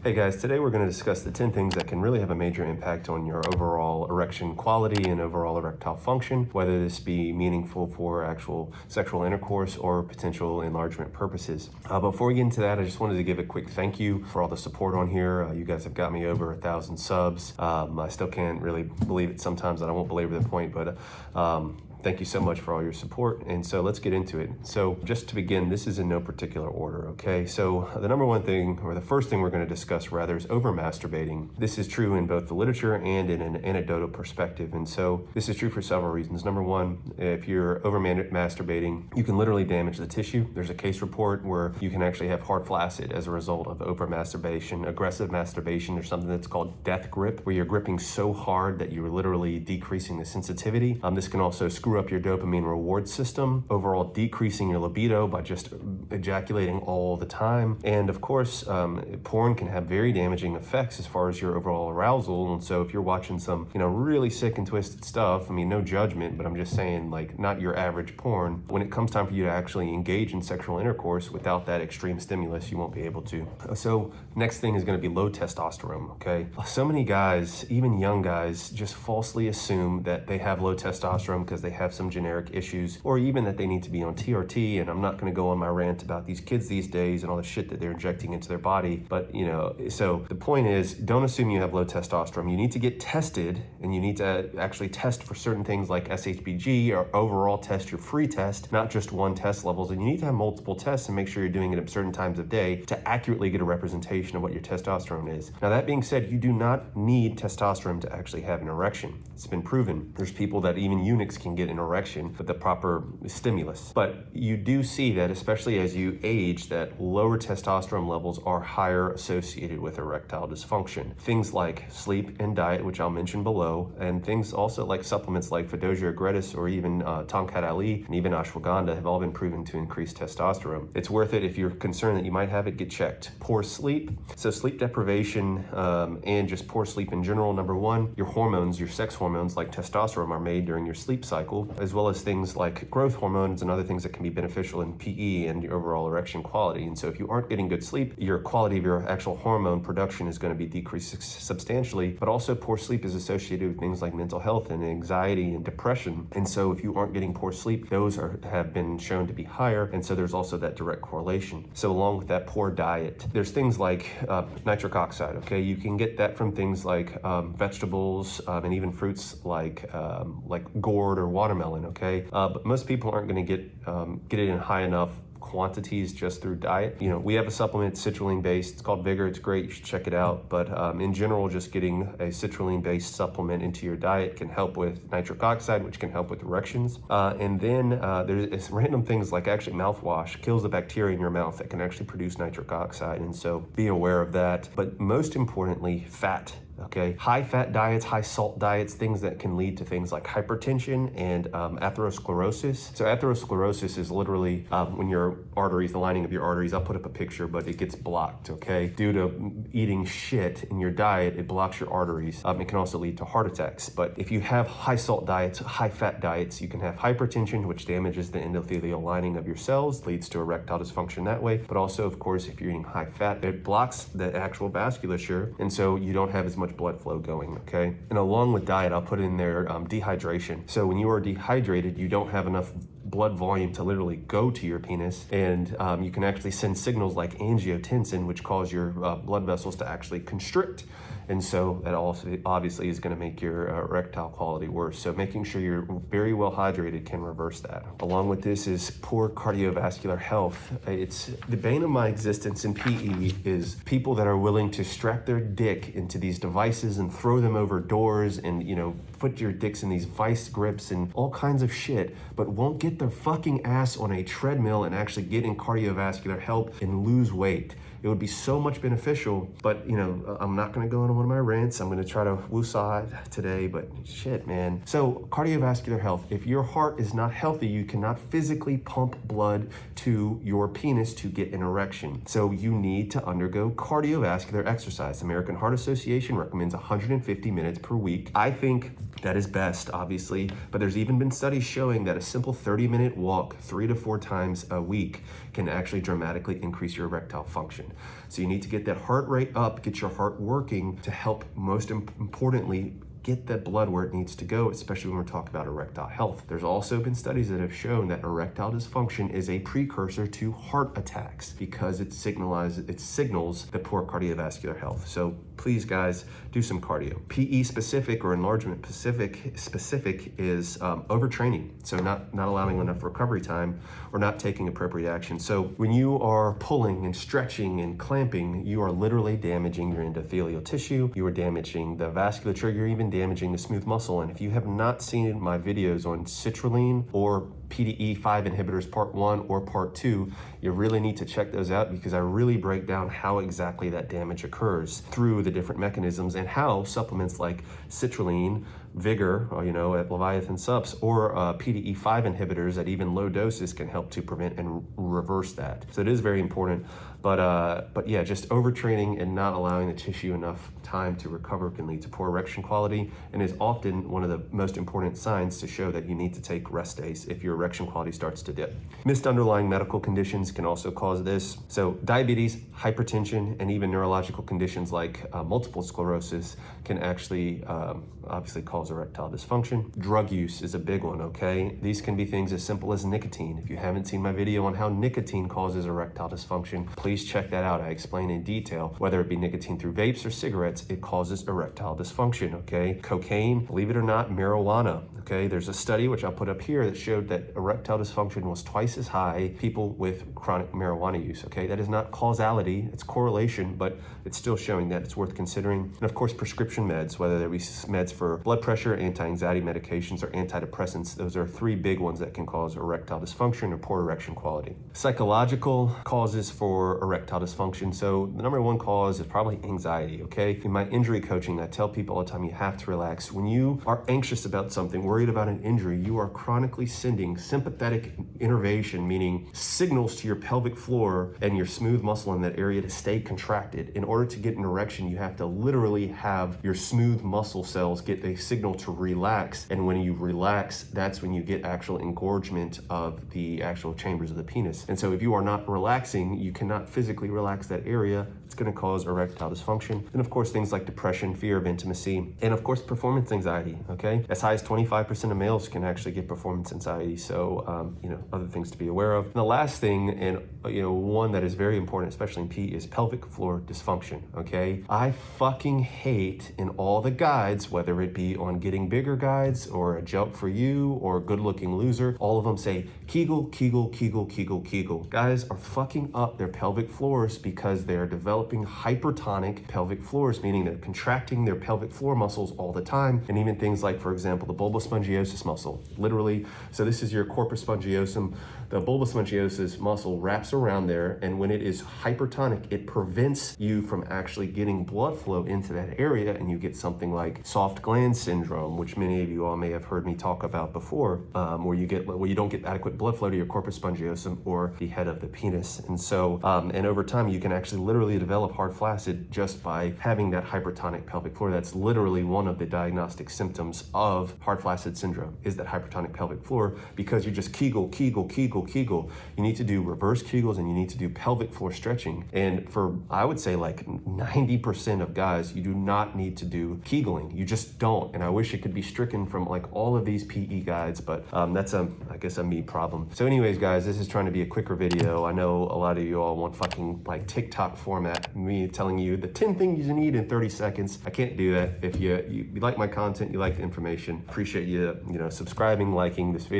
Hey guys, today we're going to discuss the 10 things that can really have a major impact on your overall erection quality and overall erectile function, whether this be meaningful for actual sexual intercourse or potential enlargement purposes. Before we get into that, I just wanted to give a quick thank you for all the support on here. You guys have got me over 1,000 subs. I still can't really believe it sometimes, and I won't belabor the point, but thank you so much for all your support. And so let's get into it. So just to begin, this is in no particular order, okay? So the number one thing, or the first thing we're going to discuss rather, is over-masturbating. This is true in both the literature and in an anecdotal perspective. And so this is true for several reasons. Number one, if you're over-masturbating, you can literally damage the tissue. There's a case report where you can actually have heart flaccid as a result of over-masturbation. Aggressive masturbation, there's something that's called death grip, where you're gripping so hard that you're literally decreasing the sensitivity. This can also screw up your dopamine reward system, overall decreasing your libido by just ejaculating all the time. And of course, porn can have very damaging effects as far as your overall arousal. And so if you're watching some, really sick and twisted stuff, no judgment, but I'm just saying, like, not your average porn, when it comes time for you to actually engage in sexual intercourse without that extreme stimulus, you won't be able to. So next thing is going to be low testosterone, okay? So many guys, even young guys, just falsely assume that they have low testosterone because they have some generic issues, or even that they need to be on TRT. And I'm not going to go on my rant about these kids these days and all the shit that they're injecting into their body. But, so the point is, don't assume you have low testosterone. You need to get tested, and you need to actually test for certain things like SHBG, or overall test your free test, not just one test levels. And you need to have multiple tests and make sure you're doing it at certain times of day to accurately get a representation of what your testosterone is. Now, that being said, you do not need testosterone to actually have an erection. It's been proven. There's people that even eunuchs can get an erection with the proper stimulus. But you do see that, especially as you age, that lower testosterone levels are higher associated with erectile dysfunction. Things like sleep and diet, which I'll mention below, and things also like supplements like Fedosia egretis or even Tongkat Ali and even ashwagandha have all been proven to increase testosterone. It's worth it if you're concerned that you might have it, get checked. Poor sleep. So sleep deprivation and just poor sleep in general. Number one, your hormones, your sex hormones like testosterone are made during your sleep cycle, as well as things like growth hormones and other things that can be beneficial in PE and your overall erection quality. And so if you aren't getting good sleep, your quality of your actual hormone production is going to be decreased substantially. But also poor sleep is associated with things like mental health and anxiety and depression. And so if you aren't getting poor sleep, those have been shown to be higher. And so there's also that direct correlation. So along with that poor diet, there's things like nitric oxide, okay? You can get that from things like vegetables and even fruits like gourd or watermelon, okay? But most people aren't going to get it in high enough quantities just through diet. We have a supplement, citrulline based. It's called Vigor. It's great. You should check it out. But in general, just getting a citrulline based supplement into your diet can help with nitric oxide, which can help with erections. And then there's random things like actually mouthwash kills the bacteria in your mouth that can actually produce nitric oxide. And so be aware of that. But most importantly, fat. Okay, high fat diets, high salt diets, things that can lead to things like hypertension and atherosclerosis. So atherosclerosis is literally when your arteries, the lining of your arteries, I'll put up a picture, but it gets blocked, okay? Due to eating shit in your diet, it blocks your arteries. It can also lead to heart attacks. But if you have high salt diets, high fat diets, you can have hypertension, which damages the endothelial lining of your cells, leads to erectile dysfunction that way. But also, of course, if you're eating high fat, it blocks the actual vasculature, and so you don't have as much blood flow going, okay? And along with diet, I'll put in there dehydration. So when you are dehydrated, you don't have enough blood volume to literally go to your penis, and you can actually send signals like angiotensin, which cause your blood vessels to actually constrict. And so that also obviously is going to make your erectile quality worse. So making sure you're very well hydrated can reverse that. Along with this is poor cardiovascular health. It's the bane of my existence in PE is people that are willing to strap their dick into these devices and throw them over doors and, put your dicks in these vice grips and all kinds of shit, but won't get their fucking ass on a treadmill and actually get in cardiovascular health and lose weight. It would be so much beneficial, but I'm not going to go on one of my rants. I'm going to try to woosah it today, but shit, man. So cardiovascular health, if your heart is not healthy, you cannot physically pump blood to your penis to get an erection. So you need to undergo cardiovascular exercise. American Heart Association recommends 150 minutes per week. I think that is best, obviously, but there's even been studies showing that a simple 30-minute walk 3 to 4 times a week can actually dramatically increase your erectile function. oxygen. So you need to get that heart rate up, get your heart working to help, most importantly, get that blood where it needs to go, especially when we're talking about erectile health. There's also been studies that have shown that erectile dysfunction is a precursor to heart attacks because it signals the poor cardiovascular health. So please, guys, do some cardio. PE specific or enlargement specific is overtraining. So not allowing enough recovery time or not taking appropriate action. So when you are pulling and stretching and clamping, you are literally damaging your endothelial tissue. You are damaging the vasculature. You're even damaging the smooth muscle. And if you have not seen my videos on citrulline or PDE5 inhibitors part 1 or part 2, you really need to check those out because I really break down how exactly that damage occurs through the different mechanisms and how supplements like citrulline, Vigor, at Leviathan Subs, or PDE5 inhibitors at even low doses can help to prevent and reverse that. So it is very important. But yeah, just overtraining and not allowing the tissue enough time to recover can lead to poor erection quality and is often one of the most important signs to show that you need to take rest days if your erection quality starts to dip. Missed underlying medical conditions can also cause this. So diabetes, hypertension, and even neurological conditions like multiple sclerosis can actually obviously cause erectile dysfunction. Drug use is a big one, okay? These can be things as simple as nicotine. If you haven't seen my video on how nicotine causes erectile dysfunction, please check that out. I explain in detail, whether it be nicotine through vapes or cigarettes, it causes erectile dysfunction, okay? Cocaine, believe it or not, marijuana, okay? There's a study, which I'll put up here, that showed that erectile dysfunction was twice as high people with chronic marijuana use, okay? That is not causality, it's correlation, but it's still showing that it's worth considering. And of course, prescription meds, whether they be meds for blood pressure, anti-anxiety medications, or antidepressants, those are 3 big ones that can cause erectile dysfunction or poor erection quality. Psychological causes for erectile dysfunction. So the number 1 cause is probably anxiety, okay? In my injury coaching, I tell people all the time, you have to relax. When you are anxious about something, worried about an injury, you are chronically sending sympathetic innervation, meaning signals to your pelvic floor and your smooth muscle in that area to stay contracted. In order to get an erection, you have to literally have your smooth muscle cells get a signal to relax. And when you relax, that's when you get actual engorgement of the actual chambers of the penis. And so if you are not relaxing, you cannot physically relax that area. It's going to cause erectile dysfunction. And of course, things like depression, fear of intimacy, and of course, performance anxiety, okay? As high as 25% of males can actually get performance anxiety. So, other things to be aware of. And the last thing, and one that is very important, especially in P, is pelvic floor dysfunction, okay? I fucking hate in all the guides, whether it be on Getting Bigger guides or A Jump for You or Good Looking Loser, all of them say Kegel, Kegel, Kegel, Kegel, Kegel. Guys are fucking up their pelvic floors because they are developing hypertonic pelvic floors, meaning they're contracting their pelvic floor muscles all the time. And even things like, for example, the bulbospongiosus muscle, literally. So this is your corpus spongiosum. The bulbospongiosus muscle wraps around there, and when it is hypertonic, it prevents you from actually getting blood flow into that area, and you get something like soft gland syndrome, which many of you all may have heard me talk about before, where you don't get adequate blood flow to your corpus spongiosum or the head of the penis. And so, and over time, you can actually literally develop hard flaccid just by having that hypertonic pelvic floor. That's literally one of the diagnostic symptoms of hard flaccid syndrome, is that hypertonic pelvic floor, because you just Kegel, Kegel, Kegel, Kegel. You need to do reverse Kegels and you need to do pelvic floor stretching. And for, I would say, like 90% of guys, you do not need to do Kegeling. You just don't. And I wish it could be stricken from like all of these PE guides, but that's I guess a me problem. So anyways, guys, this is trying to be a quicker video. I know a lot of you all want fucking like TikTok format, me telling you the 10 things you need in 30 seconds. I can't do that. If you like my content, you like the information, appreciate you subscribing, liking this video.